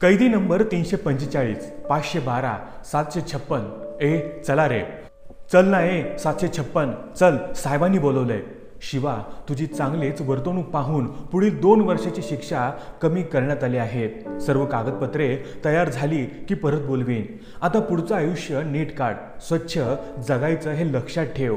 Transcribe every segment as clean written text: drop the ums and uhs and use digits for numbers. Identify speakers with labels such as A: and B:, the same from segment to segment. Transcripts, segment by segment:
A: कैदी नंबर 345, 512, 756. चला रे, चल ना 756, चल, साहेबांनी बोलवलंय. शिवा, तुझी चांगलीच वर्तवणूक पाहून पुढील 2 वर्षाची शिक्षा कमी करण्यात आली आहे. सर्व कागदपत्रे तयार झाली की परत बोलवीन. आता पुढचं आयुष्य नीट काढ, स्वच्छ जगायचं हे लक्षात ठेव.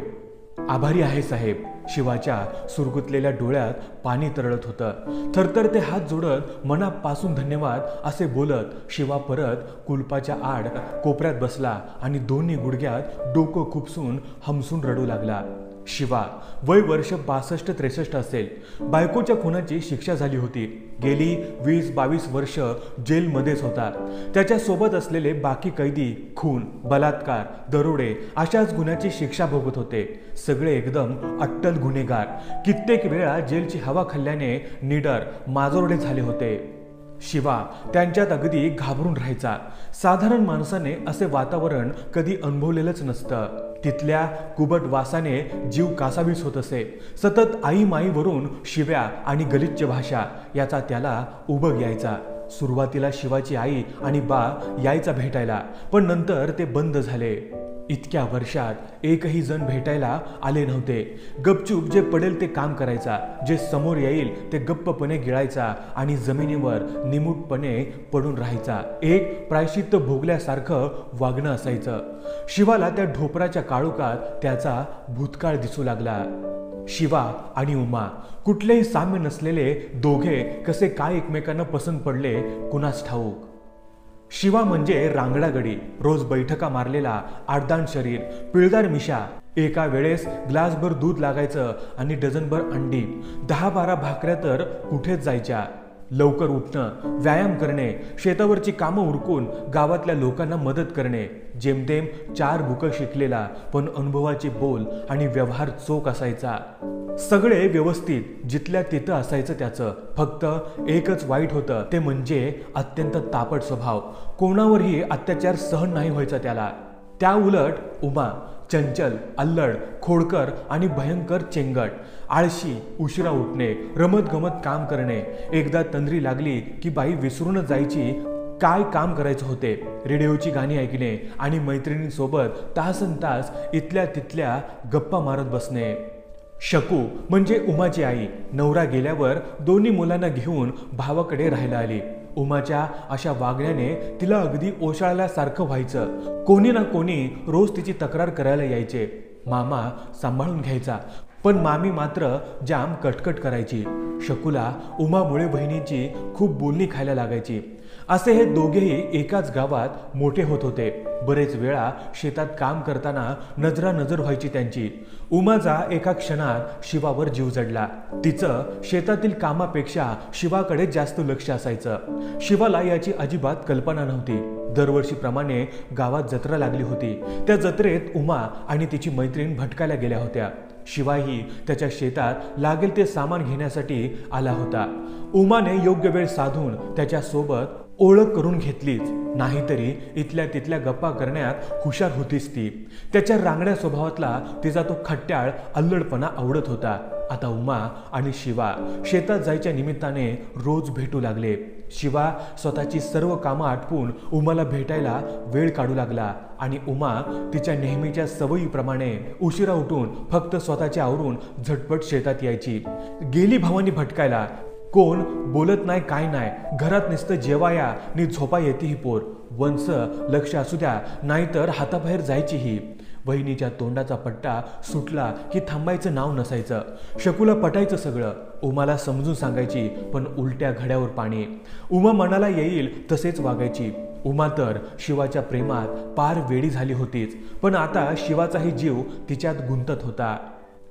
A: आभारी आहे साहेब. शिवाच्या सुरकुतलेल्या डोळ्यात पाणी तरळत होतं. थरथर ते हात जोडत मनापासून धन्यवाद असे बोलत शिवा परत कुलपाच्या आड कोपऱ्यात बसला आणि दोन्ही गुडघ्यात डोकं खुपसून हमसून रडू लागला. शिवा, वय वर्ष 62-63 असेल. बायकोच्या खुनाची शिक्षा झाली होती. गेली 20-22 वर्ष जेलमध्येच होता. त्याच्यासोबत असलेले बाकी कैदी खून, बलात्कार, दरोडे अशाच गुन्ह्याची शिक्षा भोगत होते. सगळे एकदम अट्टल गुन्हेगार. कित्येक वेळा जेलची हवा खाल्ल्याने निडर माजोरडे झाले होते. शिवा त्यांच्यात अगदी घाबरून राहायचा. साधारण माणसाने असे वातावरण कधी अनुभवलेलंच नसतं. तिथल्या कुबट वासाने जीव कासावीस होत असे. सतत आई माईवरून शिव्या आणि गलिच्छ भाषा याचा त्याला उबग यायचा. सुरुवातीला शिवाची आई आणि बा यायचा भेटायला, पण नंतर ते बंद झाले. इतक्या वर्षात एकही जण भेटायला आले नव्हते. गपचूप जे पडेल ते काम करायचा, जे समोर येईल ते गप्पपणे गिळायचा आणि जमिनीवर निमूटपणे पडून राहायचा. एक प्रायश्चित्त भोगल्यासारखं वागणं असायचं. शिवाला त्या ढोपराच्या काळोखात त्याचा भूतकाळ दिसू लागला. शिवा आणि उमा, कुठलेही साम्य नसलेले दोघे कसे काय एकमेकांना पसंत पडले कुणास ठाऊक. शिवा म्हणजे रांगडा गडी, रोज बैठका मारलेला, आडदांड शरीर, पिळदार मिशा. एका वेळेस ग्लासभर दूध लागायचं आणि डझनभर अंडी. 10-12 भाकऱ्या तर कुठेच जायच्या. लवकर उठणं, व्यायाम करणे, शेतावरची कामं उरकून गावातल्या लोकांना मदत करणे. जेमतेम 4 बुकं शिकलेला, पण अनुभवाचे बोल आणि व्यवहार चोख असायचा. सगळे व्यवस्थित जिथल्या तिथं असायचं त्याचं. फक्त एकच वाईट होतं, ते म्हणजे अत्यंत तापट स्वभाव. कोणावरही अत्याचार सहन नाही व्हायचा त्याला. त्या उलट उमा चंचल, अल्लड, खोडकर आणि भयंकर चेंगट. आळशी, उशिरा उठणे, रमत गमत काम करणे. एकदा तंद्री लागली की बाई विसरूनच जायची काय काम करायचं होते. रेडिओची गाणी ऐकणे आणि मैत्रिणींसोबत तासनतास इथल्या तिथल्या गप्पा मारत बसणे. शकू म्हणजे उमाची आई, नवरा गेल्यावर दोन्ही मुलांना घेऊन भावाकडे राहायला आली. उमाच्या अशा वागण्याने तिला अगदी ओशाळल्यासारखं व्हायचं. कोणी ना कोणी रोज तिची तक्रार करायला यायचे. मामा सांभाळून घ्यायचा, पण मामी मात्र जाम कटकट करायची. शकूला उमामुळे बहिणीची खूप बोलणी खायला लागायची. असे हे दोघेही एकाच गावात मोठे होत होते. बरेच वेळा शेतात काम करताना नजरानजर व्हायची त्यांची. उमाचा एका क्षणात शिवावर जीव जडला. तिचं शेतातील कामापेक्षा शिवाकडे जास्त लक्ष असायचं. शिवाला याची अजिबात कल्पना नव्हती. दरवर्षीप्रमाणे गावात जत्रा लागली होती. त्या जत्रेत उमा आणि तिची मैत्रीण भटकायला गेल्या होत्या. शिवाही त्याच्या शेतात लागेल ते सामान घेण्यासाठी आला होता. उमाने योग्य वेळ साधून त्याच्या सोबत ओळख करून घेतलीच, नाहीतरी इथल्या तिथल्या गप्पा करण्यात हुशार होतीच ती. त्याच्या रांगड्या स्वभावातला तिचा तो खट्ट्याळ अल्लडपणा आवडत होता. आता उमा आणि शिवा शेतात जायच्या निमित्ताने रोज भेटू लागले. शिवा स्वतःची सर्व कामं आटपून उमाला भेटायला वेळ काढू लागला आणि उमा तिच्या नेहमीच्या सवयीप्रमाणे उशिरा उठून फक्त स्वतःच्या आवरून झटपट शेतात यायची. गेली भवानी भटकायला. कोण बोलत नाही, काय नाही. घरात नुसतं जेवाया नि झोपा येते ही पोर. वंस लक्ष असू द्या, नाहीतर हाताबाहेर जायची ही. वहिनीच्या तोंडाचा पट्टा सुटला की थांबायचं नाव नसायचं. शकूला पटायचं सगळं. उमाला समजून सांगायची, पण उलट्या घड्यावर पाणी. उमा मनाला येईल तसेच वागायची. उमा तर शिवाच्या प्रेमात पार वेडी झाली होतीच, पण आता शिवाचाही जीव तिच्यात गुंतत होता.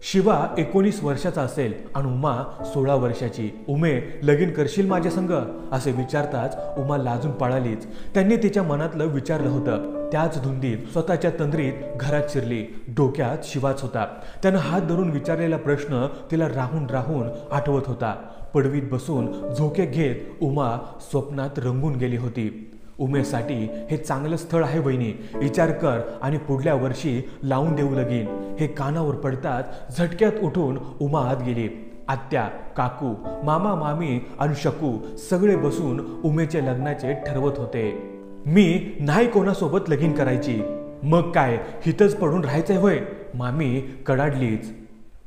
A: शिवा 19 वर्षाचा असेल आणि उमा 16 वर्षाची. उमे, लगीन करशील माझ्या संग असे विचारताच उमा लाजून पळालीच. त्यांनी तिच्या मनातलं विचारलं होतं. त्याच धुंदीत स्वतःच्या तंद्रीत घरात शिरली. डोक्यात शिवाच होता. त्यानं हात धरून विचारलेला प्रश्न तिला राहून राहून आठवत होता. पडवीत बसून झोके घेत उमा स्वप्नात रंगून गेली होती. उमेसाठी हे चांगलं स्थळ आहे वहिनी, विचार कर आणि पुढल्या वर्षी लावून देऊ लगीन. हे कानावर पडताच झटक्यात उठून उमा आत गेली. आत्या, काकू, मामा, मामी आणि शकू सगळे बसून उमेच्या लग्नाचे ठरवत होते. मी नाही कोणासोबत लगीन करायची. मग काय हितच पडून राहायचंय होय? मामी कडाडलीच.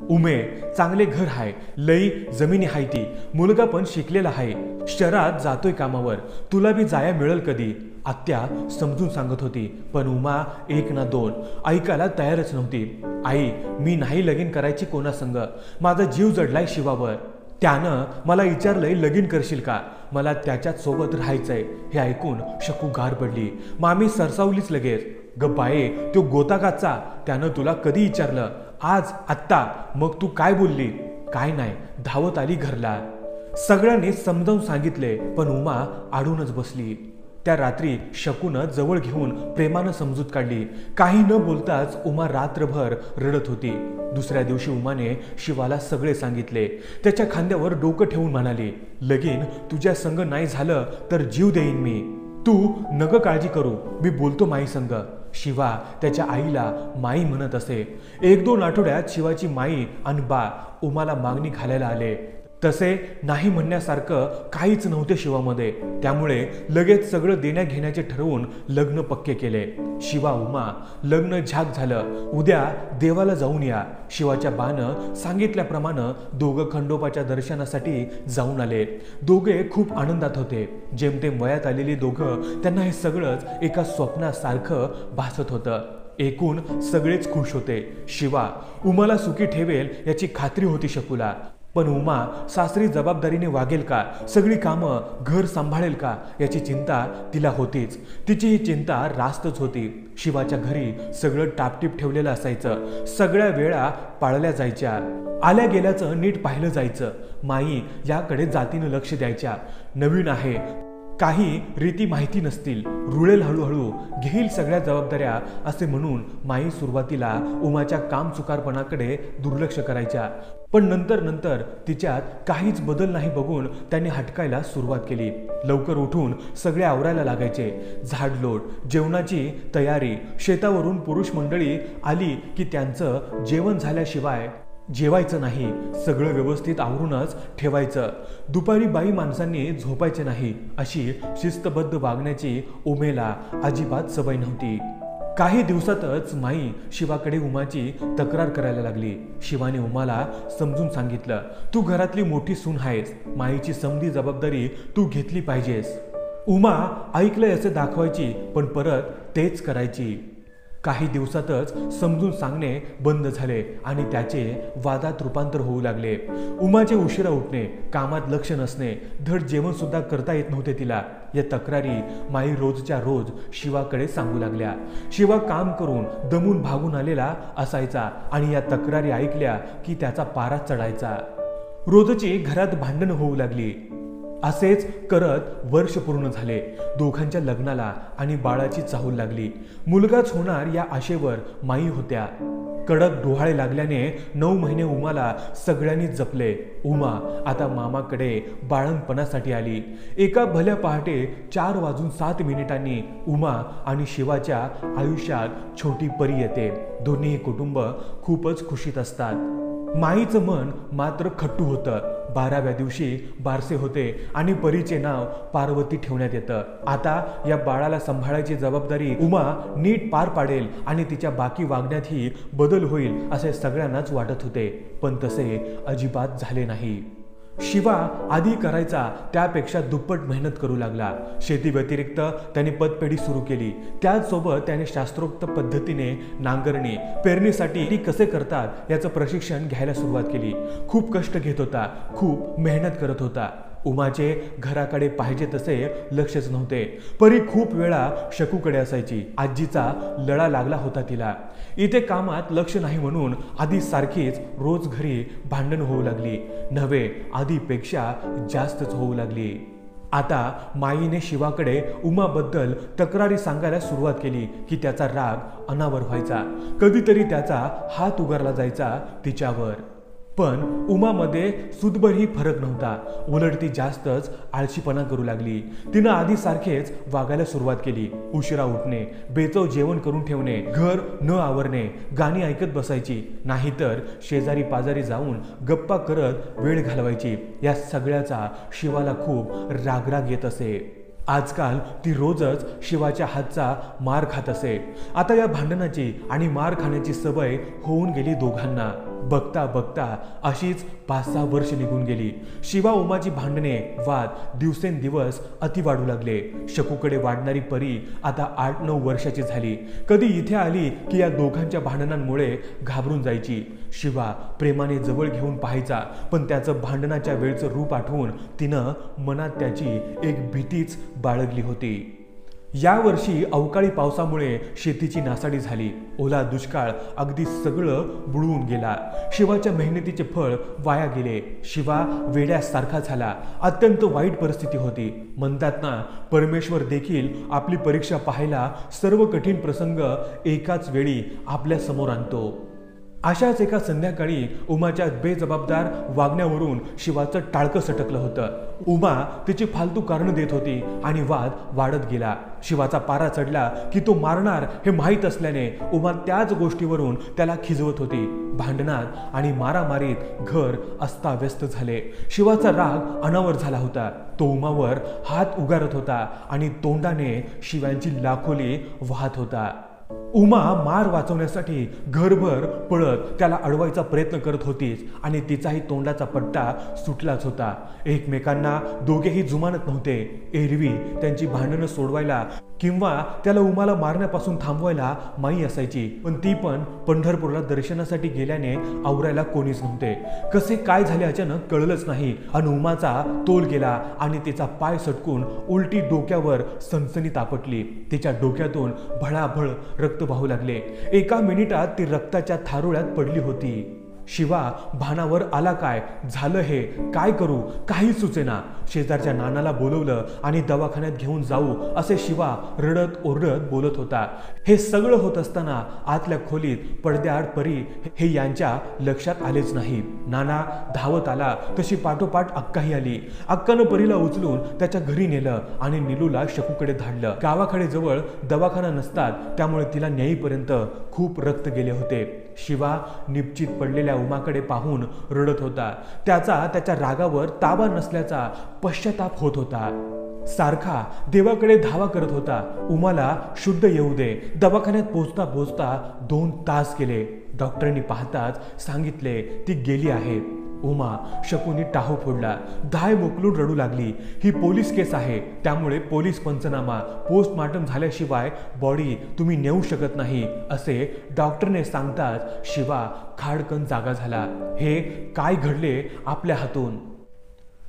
A: उमे, चांगले घर हाय, लई जमिनी हाय, ती मुलगा पण शिकलेला हाय, शहरात जातोय कामावर, तुला बी जाया मिळेल कधी. आत्या समजून सांगत होती, पण उमा एक ना दोन ऐकायला तयारच नव्हती. आई, मी नाही लगीन करायची कोणासंग, माझा जीव जडलाय शिवावर. त्यानं मला विचारलंय लगीन करशील का, मला त्याच्यात सोबत राहायचंय. हे ऐकून शकू गार पडली. मामी सरसावलीच लगेच. ग बाये, तो गोताकाचा, त्यानं तुला कधी विचारलं? आज, आत्ता. मग तू काय बोलली? काय नाही, धावत आली घरला. सगळ्यांनी समजावून सांगितले, पण उमा आडूनच बसली. त्या रात्री शकूनं जवळ घेऊन प्रेमानं समजूत काढली. काही न बोलताच उमा रात्रभर रडत होती. दुसऱ्या दिवशी उमाने शिवाला सगळे सांगितले. त्याच्या खांद्यावर डोकं ठेवून म्हणाली, लगीन तुझ्या संग नाही झालं तर जीव देईन मी. तू नग काळजी करू, मी बोलतो माई संग. शिवा त्याच्या आईला माई म्हणत असे. 1-2 आठवड्यात शिवाची माई आणि बा उमाला मागणी घालायला आले. तसे नाही म्हणण्यासारखं काहीच नव्हते शिवामध्ये. त्यामुळे लगेच सगळं देण्या घेण्याचे ठरवून लग्न पक्के केले. शिवा उमा लग्न झाक झालं. उद्या देवाला जाऊन या. शिवाच्या बानं सांगितल्याप्रमाणे दोघं खंडोबाच्या दर्शनासाठी जाऊन आले. दोघे खूप आनंदात होते. जेमतेम वयात आलेली दोघं, त्यांना हे सगळंच एका स्वप्नासारखं भासत होतं. एकूण सगळेच खुश होते. शिवा उमाला सुखी ठेवेल याची खात्री होती शकूला. पण उमा सासरी जबाबदारीने वागेल का, सगळी कामं घर सांभाळेल का याची चिंता तिला होतीच. तिची ही चिंता रास्तच होती. शिवाच्या घरी सगळं टापटीप ठेवलेलं असायचं. सगळ्या वेळा पाळल्या जायच्या. आल्या गेल्याचं नीट पाहिलं जायचं. माई याकडे जातीनं लक्ष द्यायच्या. नवीन आहे, काही रीती माहिती नसतील, रुळेल हळूहळू, घेईल सगळ्या जबाबदाऱ्या असे म्हणून माई सुरुवातीला उमाच्या कामचुकारपणाकडे दुर्लक्ष करायच्या. पण नंतर तिच्यात काहीच बदल नाही बघून त्यांनी हटकायला सुरुवात केली. लवकर उठून सगळे आवरायला लागायचे. झाडलोट, जेवणाची तयारी, शेतावरून पुरुष मंडळी आली की त्यांचं जेवण झाल्याशिवाय जेवायचं नाही. सगळं व्यवस्थित आवरूनच ठेवायचं. दुपारी बाई माणसांनी झोपायचे नाही अशी शिस्तबद्ध वागण्याची उमेला अजिबात सवय नव्हती. काही दिवसातच माई शिवाकडे उमाची तक्रार करायला लागली. शिवाने उमाला समजून सांगितलं, तू घरातली मोठी सून आहेस, माईची समधी जबाबदारी तू घेतली पाहिजेस. उमा ऐकलंय असे दाखवायची, पण परत तेच करायची. काही दिवसातच समजून सांगणे बंद झाले आणि त्याचे वादात रूपांतर होऊ लागले. उमाचे उशिरा उठणे, कामात लक्ष नसणे, धड जेवण सुद्धा करता येत नव्हते तिला. या तक्रारी माई रोजच्या रोज शिवाकडे सांगू लागल्या. शिवा काम करून दमून भागून आलेला असायचा आणि या तक्रारी ऐकल्या की त्याचा पारा चढायचा. रोजची घरात भांडणं होऊ लागली. असेच करत वर्ष पूर्ण झाले. दोघांच्या लग्नाला आणि बाळाची चाहूल लागली. मुलगाच होणार या आशेवर माई होत्या. कडक डोहाळे लागल्याने 9 महिने उमाला सगळ्यांनी जपले. उमा आता मामाकडे बाळंतपणासाठी आली. एका भल्या पहाटे 4:07 उमा आणि शिवाच्या आयुष्यात छोटी परी येते. दोन्ही कुटुंब खूपच खुशीत असतात. माईचं मन मात्र खट्टू होतं. 12व्या दिवशी बारसे होते आणि परीचे नाव पार्वती ठेवण्यात येतं. आता या बाळाला सांभाळायची जबाबदारी उमा नीट पार पाडेल आणि तिच्या बाकी वागण्यातही बदल होईल असे सगळ्यांनाच वाटत होते. पण तसे अजिबात झाले नाही. शिवा आधी करायचा त्यापेक्षा दुप्पट मेहनत करू लागला. शेती व्यतिरिक्त त्याने पतपेढी सुरू केली. त्याचसोबत त्याने शास्त्रोक्त पद्धतीने नांगरणी, पेरणीसाठी कसे करतात याचं प्रशिक्षण घ्यायला सुरुवात केली. खूप कष्ट घेत होता, खूप मेहनत करत होता. उमाचे घराकडे पाहिजे तसे लक्षच नव्हते. परी खूप वेळा शकूकडे असायची. आजीचा लळा लागला होता तिला. इथे कामात लक्ष नाही म्हणून आधी सारखीच रोज घरी भांडण होऊ लागली. नव्हे, आधीपेक्षा जास्तच होऊ लागली. आता माईने शिवाकडे उमाबद्दल तक्रारी सांगायला सुरुवात केली की त्याचा राग अनावर व्हायचा. कधीतरी त्याचा हात उगारला जायचा तिच्यावर. पण उमामध्ये सुदभरही फरक नव्हता. उलट ती जास्तच आळशीपणा करू लागली. तिनं आधीसारखेच वागायला सुरुवात केली. उशिरा उठणे, बेचव जेवण करून ठेवणे, घर न आवरणे, गाणी ऐकत बसायची, नाहीतर शेजारी पाजारी जाऊन गप्पा करत वेळ घालवायची. या सगळ्याचा शिवाला खूप रागराग येत असे. आजकाल ती रोजच शिवाच्या हातचा मार खात असे. आता या भांडणाची आणि मार खाण्याची सवय होऊन गेली दोघांना. बघता बघता अशीच 5-6 वर्ष निघून गेली. शिवा उमाची भांडणे, वाद दिवसेंदिवस अति वाढू लागले. शकूकडे वाढणारी परी आता 8-9 वर्षाची झाली. कधी इथे आली की या दोघांच्या भांडणांमुळे घाबरून जायची. शिवा प्रेमाने जवळ घेऊन पाहायचा, पण त्याचं भांडणाच्या वेळचं रूप आठवून तिनं मनात त्याची एक भीतीच बाळगली होती. यावर्षी अवकाळी पावसामुळे शेतीची नासाडी झाली. ओला दुष्काळ अगदी सगळं बुडवून गेला. शिवाच्या मेहनतीचे फळ वाया गेले. शिवा वेड्यासारखा झाला. अत्यंत वाईट परिस्थिती होती. म्हणतात ना, परमेश्वर देखील आपली परीक्षा पाहायला सर्व कठीण प्रसंग एकाच वेळी आपल्या समोर आणतो. अशाच एका संध्याकाळी उमाच्या बेजबाबदार वागण्यावरून शिवाचं टाळकं सटकलं होतं. उमा तिची फालतू कारणं देत होती आणि वाद वाढत गेला. शिवाचा पारा चढला की तो मारणार हे माहीत असल्याने उमा त्याच गोष्टीवरून त्याला खिजवत होती. भांडणात आणि मारामारीत घर अस्ताव्यस्त झाले. शिवाचा राग अनावर झाला होता. तो उमावर हात उगारत होता आणि तोंडाने शिव्यांची लाखोली वाहत होता. उमा मार वाचवण्यासाठी घरभर पळत त्याला अडवायचा प्रयत्न करत होतीच आणि तिचाही तोंडाचा पट्टा सुटलाच होता. एकमेकांना दोघेही जुमानत नव्हते. एरवी त्यांची भांडणं सोडवायला किंवा त्याला उमाला मारण्यापासून थांबवायला माई असायची, पण ती पण पंढरपूरला दर्शनासाठी गेल्याने आवरायला कोणीच नव्हते. कसे काय झाले अचानक कळलंच नाही. आणि उमाचा तोल गेला आणि तिचा पाय सटकून उलटी डोक्यावर सनसनी तापटली. तिच्या डोक्यातून भळाभळ रक्त वाहू लागले. एका मिनिटात ती रक्ताच्या थारोळ्यात पडली होती. शिवा भानावर आला. काय झालं हे, काय करू काही सुचेना. शेजारच्या नानाला बोलवलं आणि दवाखान्यात घेऊन जाऊ असे शिवा रडत ओरडत बोलत होता. हे सगळं होत असताना आतल्या खोलीत पडद्याआड परी हे यांच्या लक्षात आलेच नाही. नाना धावत आला तशी पाठोपाठ अक्काही आली. अक्कानं परीला उचलून त्याच्या घरी नेलं आणि नीलूला शकूकडे धाडलं. गावाकडे जवळ दवाखाना नसतात, त्यामुळे तिला न्यायीपर्यंत खूप रक्त गेले होते. शिवा निपचित पडलेल्या उमाकडे पाहून रडत होता. त्याच्या रागावर ताबा नसल्याचा पश्चाताप होत होता. सारखा देवाकडे धावा करत होता. उमाला शुद्ध येऊ दे. दवाखान्यात पोहोचता पोहोचता 2 तास गेले. डॉक्टरांनी पाहताच सांगितले ती गेली आहे. उमा शकूनी टाहो फोडला. धाय मोकलून रडू लागली. ही पोलीस केस आहे, त्यामुळे पोलीस पंचनामा पोस्टमार्टम झाल्याशिवाय बॉडी तुम्ही नेऊ शकत नाही असे डॉक्टरने सांगताच शिवा खाडकन जागा झाला. हे काय घडले आपल्या हातून.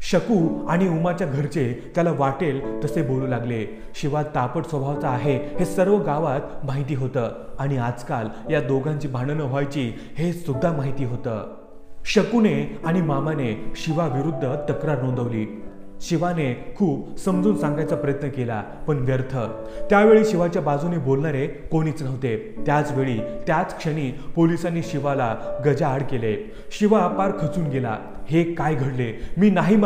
A: शकू आणि उमाच्या घरचे त्याला वाटेल तसे बोलू लागले. शिवा तापट स्वभावाचा आहे हे सर्व गावात माहिती होतं आणि आजकाल या दोघांची भांडणं व्हायची हे सुद्धा माहिती होतं. शकूने आणि मामाने शिवा विरुद्ध तक्रार नोंदवली. शिवाने खूप समजून सांगायचा प्रयत्न केला, पण व्यर्थ. त्यावेळी शिवाच्या बाजूने बोलणारे कोणीच नव्हते. त्याच क्षणी पोलिसांनी शिवाला गजाआड केले. शिवा पार खचून गेला. हे काय घडले, मी नाही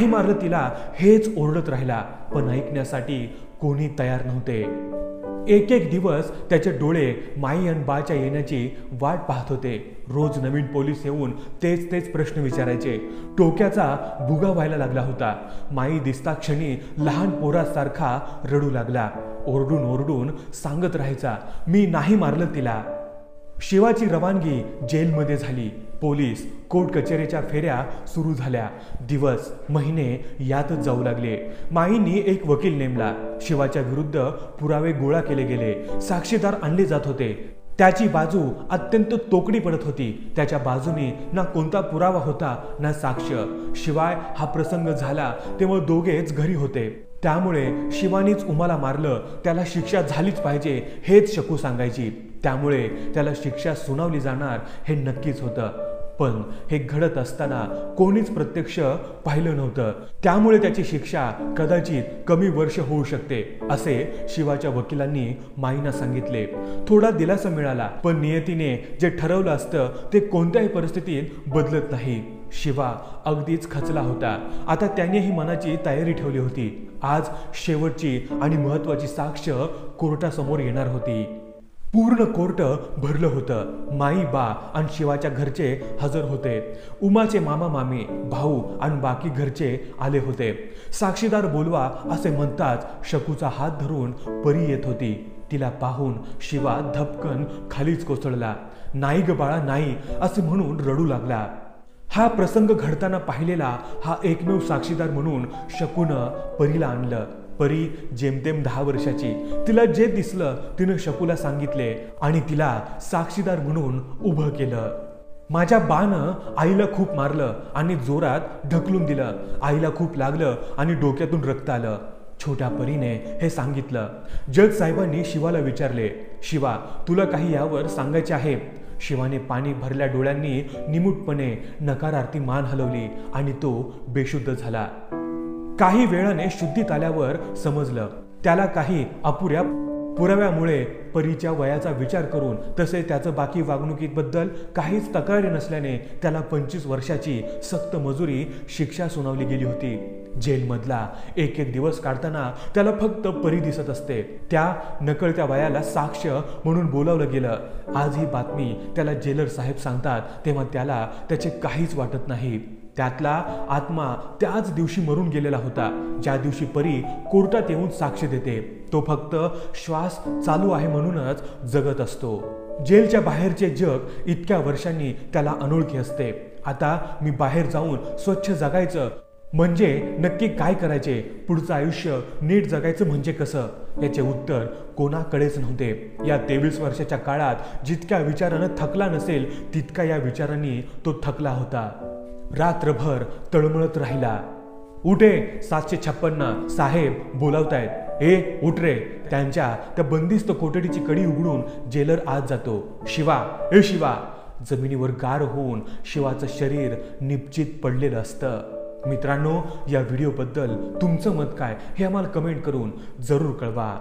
A: मारलं तिला हेच ओरडत राहिला, पण ऐकण्यासाठी कोणी तयार नव्हते. एक दिवस त्याचे डोळे माई आणि बाच्या येण्याची वाट पाहत होते. रोज नवीन पोलीस येऊन तेच प्रश्न विचारायचे. डोक्याचा भुगा व्हायला लागला होता. माई दिसता क्षणी लहान पोरासारखा रडू लागला. ओरडून सांगत राहायचा, मी नाही मारलं तिला. शिवाची रवानगी जेलमध्ये झाली. पोलीस कोर्ट कचेरीच्या फेऱ्या सुरू झाल्या. दिवस महिने यातच जाऊ लागले. माईंनी एक वकील नेमला. शिवाच्या विरुद्ध पुरावे गोळा केले गेले. साक्षीदार आणले जात होते. त्याची बाजू अत्यंत तोकडी पडत होती. त्याच्या बाजूने ना कोणता पुरावा होता ना साक्ष. शिवाय हा प्रसंग झाला तेव्हा दोघेच घरी होते. त्यामुळे शिवानीच उमाला मारलं, त्याला शिक्षा झालीच पाहिजे हेच शकू सांगायची. त्यामुळे त्याला शिक्षा सुनावली जाणार हे नक्कीच होतं. पण हे घडत असताना कोणीच प्रत्यक्ष पाहिलं नव्हतं, त्यामुळे त्याची शिक्षा कदाचित कमी वर्ष होऊ शकते असे शिवाच्या वकिलांनी माईंना सांगितले. थोडा दिलासा मिळाला, पण नियतीने जे ठरवलं असतं ते कोणत्याही परिस्थितीत बदलत नाही. शिवा अगदीच खचला होता. आता त्याने ही मनाची तयारी ठेवली होती. आज शेवटची आणि महत्वाची साक्ष कोर्टासमोर येणार होती. पूर्ण कोर्ट भरलं होतं. माई, बा आणि शिवाच्या घरचे हजर होते. उमाचे मामा मामी, भाऊ आणि बाकी घरचे आले होते. साक्षीदार बोलवा असे म्हणताच शकूचा हात धरून परी येत होती. तिला पाहून शिवा धपकन खालीच कोसळला. नाही ग बाळा नाही असे म्हणून रडू लागला. हा प्रसंग घडताना पाहिलेला हा एकमेव साक्षीदार म्हणून शकूनं परीला आणलं. परी जेमतेम 10 वर्षाची. तिला जे दिसलं तिनं शकूला सांगितले आणि तिला साक्षीदार म्हणून उभं केलं. माझ्या बानं आईला खूप मारलं आणि जोरात ढकलून दिलं. आईला खूप लागलं आणि डोक्यातून रक्त आलं. छोट्या परीने हे सांगितलं. जज साहेबांनी शिवाला विचारले, शिवा तुला काही यावर सांगायचे आहे? शिवाने पाणी भरल्या डोळ्यांनी निमूटपणे नकारार्थी मान हलवली आणि तो बेशुद्ध झाला. काही वेळाने शुद्धीत आल्यावर समजलं त्याला काही अपुऱ्या पुराव्यामुळे परीच्या वयाचा विचार करून तसे त्याचं बाकी वागणुकीबद्दल काहीच तक्रारी नसल्याने त्याला 25 वर्षाची सक्त मजुरी शिक्षा सुनावली गेली होती. जेलमधला एक एक दिवस काढताना त्याला फक्त परी दिसत असते. त्या नकळत्या वयाला साक्ष म्हणून बोलावलं गेलं. आज ही बातमी त्याला जेलर साहेब सांगतात तेव्हा त्याला त्याचे काहीच वाटत नाही. त्यातला आत्मा त्याच दिवशी मरून गेलेला होता ज्या दिवशी परी कोर्टात येऊन साक्ष देते. तो फक्त श्वास चालू आहे म्हणूनच जगत असतो. जेलच्या बाहेरचे जग इतक्या वर्षांनी त्याला अनोळखी असते. आता मी बाहेर जाऊन स्वच्छ जगायचं म्हणजे नक्की काय करायचे, पुढचं आयुष्य नीट जगायचं म्हणजे कसं, याचे उत्तर कोणाकडेच नव्हते. या 23 वर्षाच्या काळात जितक्या विचारानं थकला नसेल तितका या विचारांनी तो थकला होता. रात्रभर तळमळत राहिला. उठे 756 साहेब बोलावतायत. ए उठ रे. त्यांच्या त्या बंदिस्त कोठडीची कडी उघडून जेलर आत जातो. शिवा, ए शिवा. जमिनीवर गार होऊन शिवाचं शरीर निपचित पडलेलं असतं. मित्रांनो, या व्हिडिओबद्दल तुमचं मत काय हे आम्हाला कमेंट करून जरूर कळवा.